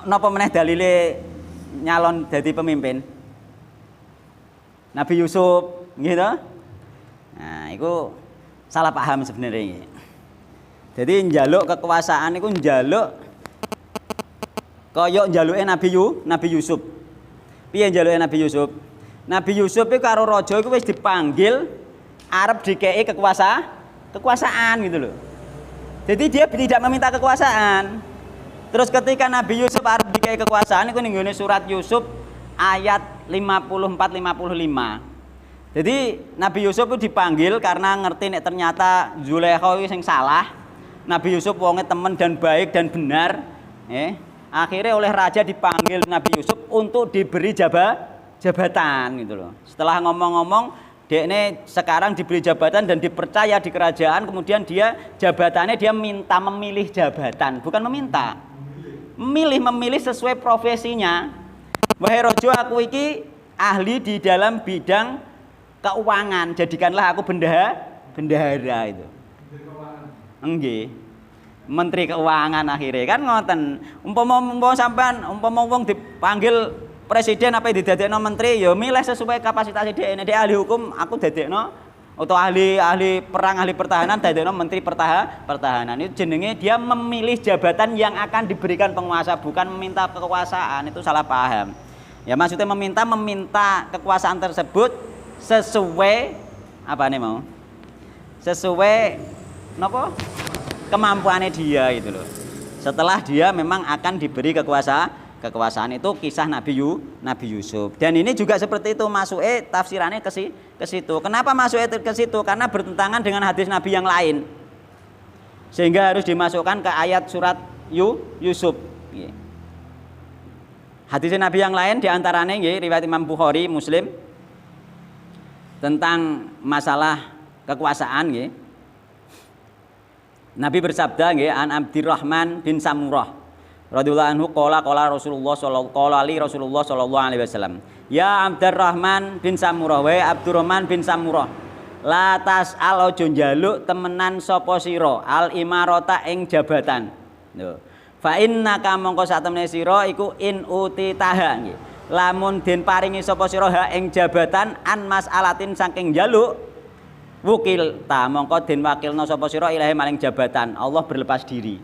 napa meneh dalile nyalon dadi pemimpin? Nabi Yusuf, nggih to? Nah, iku salah paham sebenarnya. Jadi njaluk kekuasaan iku njaluk kaya njaluke Nabi Yusuf. Piye njaluke Nabi Yusuf? Nabi Yusuf iku karo raja iku wis dipanggil arep dikei kekuasaan gitu loh. Jadi dia tidak meminta kekuasaan. Terus ketika Nabi Yusuf arep dikei kekuasaan iku ning surat Yusuf ayat 54-55. Jadi Nabi Yusuf itu dipanggil karena ngerti nek ternyata Zulaikha itu sing salah. Nabi Yusuf wonge temen dan baik dan benar. Akhirnya oleh raja dipanggil Nabi Yusuf untuk diberi jabatan gitu loh. Setelah ngomong-ngomong, dekne sekarang diberi jabatan dan dipercaya di kerajaan, kemudian dia jabatannya dia minta memilih jabatan, bukan meminta. Memilih sesuai profesinya. Wahai rojo, aku iki ahli di dalam bidang keuangan, jadikanlah aku bendahara itu. Nggih. Menteri Keuangan akhirnya kan ngoten. Umpama sampean wong dipanggil presiden apa didadekno menteri ya milih sesuai kapasitas dhekne. Dhek ahli hukum, aku dadekno atau ahli perang, ahli pertahanan dadekno menteri pertahanan. Itu jenenge dia memilih jabatan yang akan diberikan penguasa, bukan meminta kekuasaan. Itu salah paham. Ya maksudnya meminta kekuasaan tersebut sesuai apa nih mau? Sesuai napa? Kemampuannya dia itu loh. Setelah dia memang akan diberi kekuasaan itu kisah Nabi Yusuf. Dan ini juga seperti itu masuknya tafsirannya ke situ. Kenapa masuknya ke situ? Karena bertentangan dengan hadis Nabi yang lain. Sehingga harus dimasukkan ke ayat surat Yusuf. Hadis Nabi yang lain diantaranya riwayat Imam Bukhari, Muslim tentang masalah kekuasaan. Nabi bersabda an Abdurrahman bin Samurah radhiyallahu anhu qala Rasulullah sallallahu alaihi wasallam, ya Abdurrahman bin Samurah, wa Abdurrahman bin Samurah, la tas'al ojo njaluk temenan sapa sira al imarata ing jabatan. Lho. Fa innaka mongko sak temene sira iku in utitaha nggih. Lamun den paringi sapa sira ha ing jabatan an mas'alatin saking njaluk wukil ta mongko den wakilna sapa sira ilahi maring jabatan. Allah berlepas diri.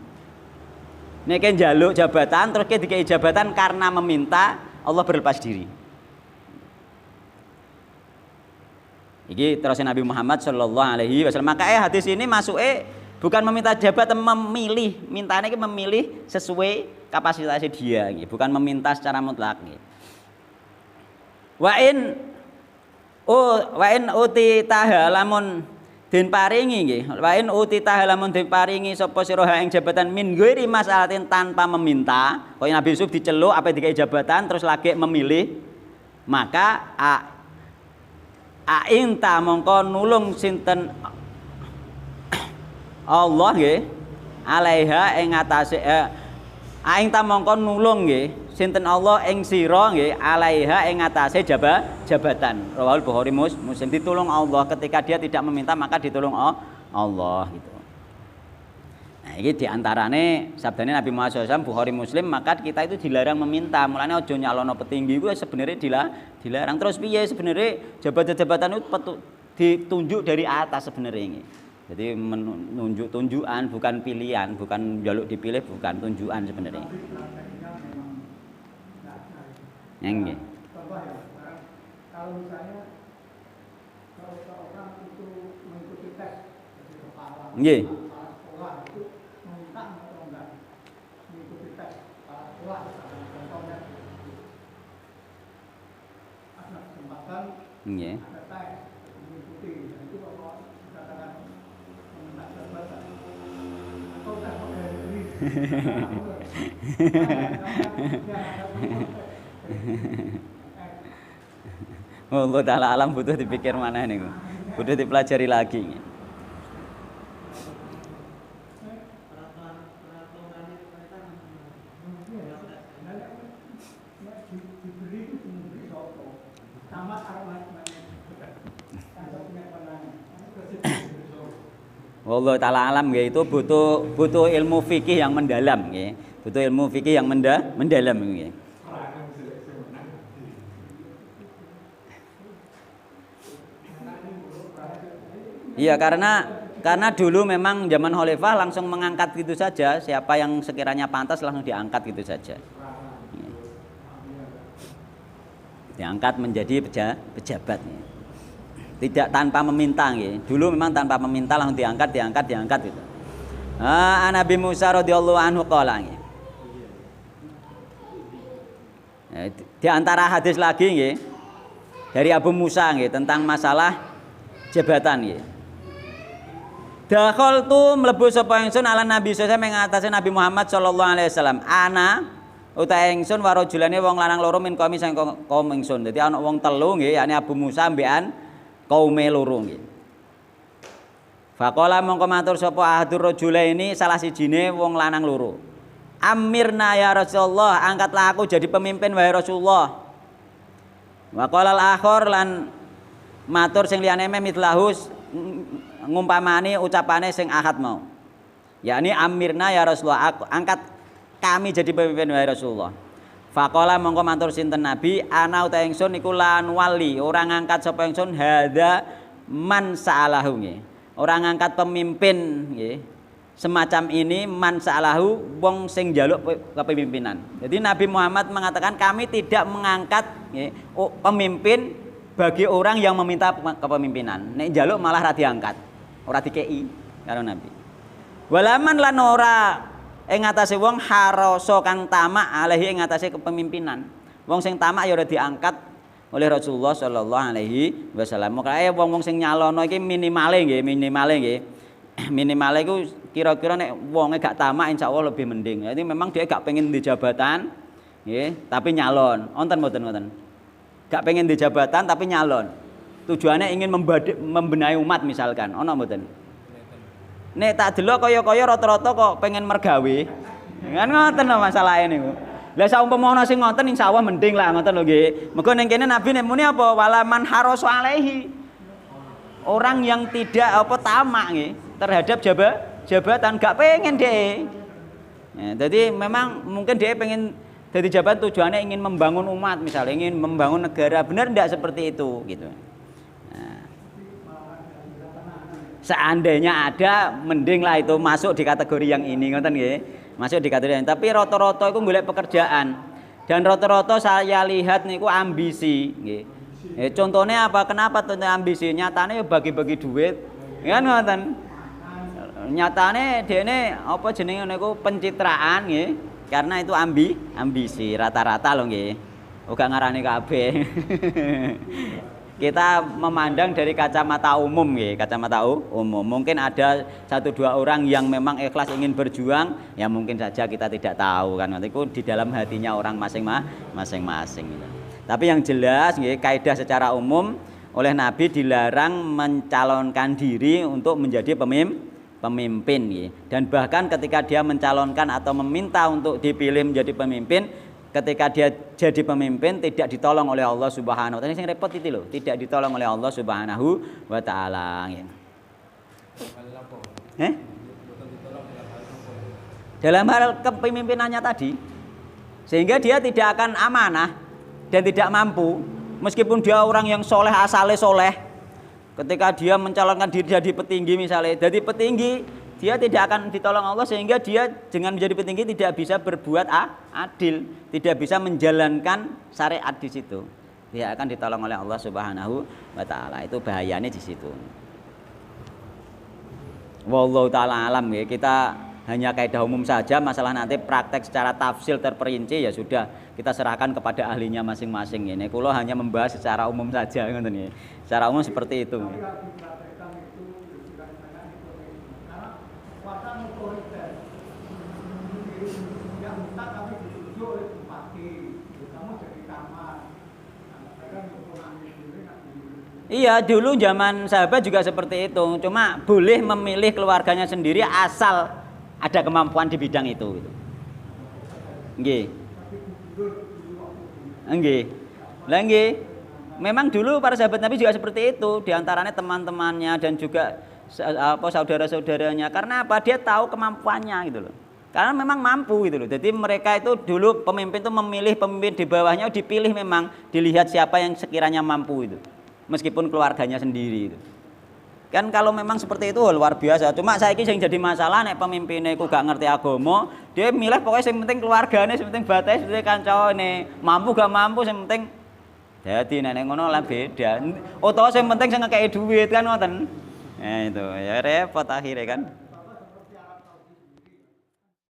Nek njaluk jabatan terus dikei jabatan karena meminta, Allah berlepas diri. Iki terus Nabi Muhammad sallallahu alaihi wasallam. Makanya hadis ini masuknya bukan meminta jabatan, memilih. Mintanya ini memilih sesuai kapasitasnya dia, bukan meminta secara mutlak. Wa in utitaha lamun den paringi nggih. Wa in utitaha lamun den paringi sapa sira ing jabatan min ghairi mas'alatin tanpa meminta. Kaya Nabi Yusuf diceluk apa dikai jabatan terus lagi memilih, maka ainta mongko nulung sinten Allah nggih alaiha ing atase ainta mongko nulung nggih sinten Allah ing sira nggih alaiha ing atase jabatan. Rawahul Bukhari Muslim. Ditulung Allah ketika dia tidak meminta, maka ditulung Allah gitu. Nah, ini diantarane sabdane Nabi Muhammad SAW Bukhari Muslim, maka kita itu dilarang meminta. Mulane aja nyalono petinggi itu sebenarnya dilarang. Terus piye sebenarnya jabatan-jabatan itu ditunjuk dari atas sebenarnya ini. Jadi menunjuk tunjukan, bukan pilihan, bukan jaluk dipilih, bukan tunjukan sebenarnya. Yang kalau misalnya kalau seorang itu mengikuti tes jadi kepala sekolah itu meminta atau enggak mengikuti tes kepala sekolah contohnya ada kesempatan ada tes mengikuti itu kalau dikatakan meminta jabatan atau tes pegawai negeri Allah Ta'ala alam butuh dipikir mana nih, butuh dipelajari lagi. Allah Ta'ala alam itu butuh ilmu fikih yang mendalam. Butuh ilmu fikih yang mendalam nggih. Iya, karena dulu memang zaman khalifah langsung mengangkat gitu saja, siapa yang sekiranya pantas langsung diangkat gitu saja. Diangkat menjadi pejabat. Tidak tanpa meminta nggih. Dulu memang tanpa meminta langsung diangkat gitu. Nabi Musa radhiyallahu anhu qala nggih. Di antara hadis lagi nggih dari Abu Musa nggih tentang masalah jabatan nggih. Dakhaltu mlebu sapa ingsun ala Nabi sallallahu alaihi wasallam Nabi Muhammad sallallahu alaihi wasallam. Ana utahe ingsun warajulane wong lanang loro min kaum sing kaum ingsun. Dadi ana wong telu nggih, yakni Abu Musa mbekan kaume loro nggih. Faqala mongko matur sapa ahadur rajulaini salah sijine wong lanang loro. Amirna ya Rasulullah, angkatlah aku jadi pemimpin wahai Rasulullah. Wa qala al-akhir lan matur sing liyane mitlahus ngumpamani ucapane sing ahad mau. Yakni amirna ya Rasulullah, angkat kami jadi pemimpin wahai Rasulullah. Faqala mongko matur sinten Nabi, ana uta ingsun iku lan wali, ora ngangkat sapa ingsun hadza man sa'alahu nggih. Ora ngangkat pemimpin nggih. Semacam ini man sa'alahu wong sing njaluk kepemimpinan. Jadi Nabi Muhammad mengatakan kami tidak mengangkat nggih pemimpin bagi orang yang meminta kepemimpinan. Nek njaluk malah ra diangkat. Ora dikei karo Nabi. Walaman lan ora ing atase wong haroso kang tamak alaihi ing atase kepemimpinan. Wong sing tamak ya ora diangkat oleh Rasulullah sallallahu alaihi wasallam. Makane wong-wong sing nyalono iki minimale nggih. Minimale iku kira-kira nek wonge gak tamak insyaallah lebih mending. Jadi memang dia gak pengen di jabatan nggih, tapi nyalon. Wonten mboten? Gak pengen di jabatan tapi nyalon. Tujuannya ingin membenahi umat misalkan. Ono mboten? Nek tak delok kaya-kaya rata-rata kok pengen mergawe. Kan ngoten lho masalahe niku. Lah saumpama ana sing ngoten insyaallah mending lah ngoten lho nggih. Mergo ning kene Nabi nek muni apa walaman harasu alaihi. Orang yang tidak tamak nggih terhadap jabatan gak pengen dhek. Ya, jadi memang mungkin dia pengen jadi jabatan tujuannya ingin membangun umat misalnya, ingin membangun negara. Benar tidak seperti itu gitu. Nah, seandainya ada mendinglah itu masuk di kategori yang ini ngoten nggih. Masuk di kategori yang ini. Tapi rata-rata itu golek pekerjaan. Dan rata-rata saya lihat niku ambisi nggih. Contohnya apa? Kenapa tuh ambisi? Nyatane ya bagi-bagi duit. Kan ngoten. Nyatane dene apa jenenge niku pencitraan nggih. Karena itu ambisi rata-rata loh nggih. Uga ngarani kabeh. Kita memandang dari kacamata umum nggih, kacamata umum. Mungkin ada 1-2 orang yang memang ikhlas ingin berjuang, ya mungkin saja kita tidak tahu kan. Itu di dalam hatinya orang masing-masing gitu. Tapi yang jelas nggih, kaidah secara umum oleh Nabi dilarang mencalonkan diri untuk menjadi pemimpin ya. Dan bahkan ketika dia mencalonkan atau meminta untuk dipilih menjadi pemimpin, ketika dia jadi pemimpin tidak ditolong oleh Allah Subhanahu wa taala. Ini yang repot itu loh, tidak ditolong oleh Allah Subhanahu wa taala ya. Dalam hal kepemimpinannya tadi, sehingga dia tidak akan amanah dan tidak mampu, meskipun dia orang yang soleh, asale soleh. Ketika dia mencalonkan diri jadi petinggi misalnya, jadi petinggi dia tidak akan ditolong Allah, sehingga dia dengan menjadi petinggi tidak bisa berbuat adil, tidak bisa menjalankan syariat di situ. Dia akan ditolong oleh Allah Subhanahu wa taala. Itu bahayanya di situ. Wallahu taala alam ya. Kita hanya kaidah umum saja, masalah nanti praktek secara tafsil terperinci ya sudah kita serahkan kepada ahlinya masing-masing ini. Kulo hanya membahas secara umum saja ngoten ya. Secara umum seperti itu. Iya, dulu zaman sahabat juga seperti itu. Cuma boleh memilih keluarganya sendiri asal ada kemampuan di bidang itu. Nggih. Nggih. Lah nggih. Memang dulu para sahabat Nabi juga seperti itu, di antaranya teman-temannya dan juga saudara-saudaranya. Karena apa? Dia tahu kemampuannya gitu loh. Karena memang mampu gitu loh. Jadi mereka itu dulu pemimpin itu memilih pemimpin di bawahnya, dipilih memang dilihat siapa yang sekiranya mampu itu. Meskipun keluarganya sendiri itu. Kan kalau memang seperti itu luar biasa. Cuma saya yang jadi masalah nek pemimpinnya ku gak ngerti agama, dia milih pokoknya yang penting keluarganya, yang penting batas, yang penting kancane, mampu gak mampu, yang penting jadi nenek ngono lah beda. Utawa yang penting sing ngekeki duit kan ngoten. Nah itu ya repot akhirnya kan.